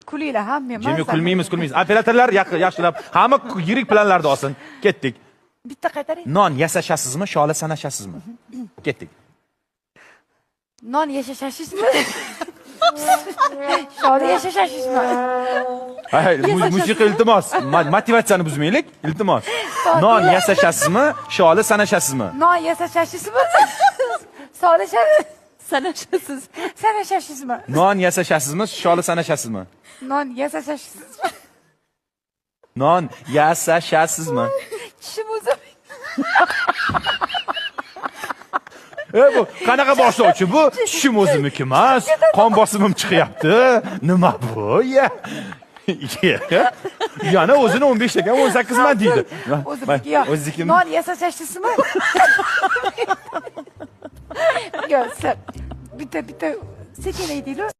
Kulinglar ham men. Jemi kulmaymiz. Operatorlar yaxshilab hamma yirik planlarda olsin. Ketdik. Bitta qaytaring. Non yasashasizmi, shola sanashasizmi? Ketdik. Non yashashasizmi? Shola yashashasizmi? Hay, musiqa iltimos. Motivatsiyani buzmaylik, iltimos. Non yasashasizmi, shola sanashasizmi? Non yashashasizmi? Sanashasizmi? Non yasashasizmi, shola sanashasizmi? Non yashashasizmi? Non yasashasizmi? Tishim o'zim. Bu qanaqa boshlovchi bu? Tishim o'zimniki emas. Qon bosimim chiqyapti. Nima bu? Yana o'zini 15 taga 18 man deydi. O'zimniki. Non yashashasizmi? Yo'q, bitta sekin aytinglar.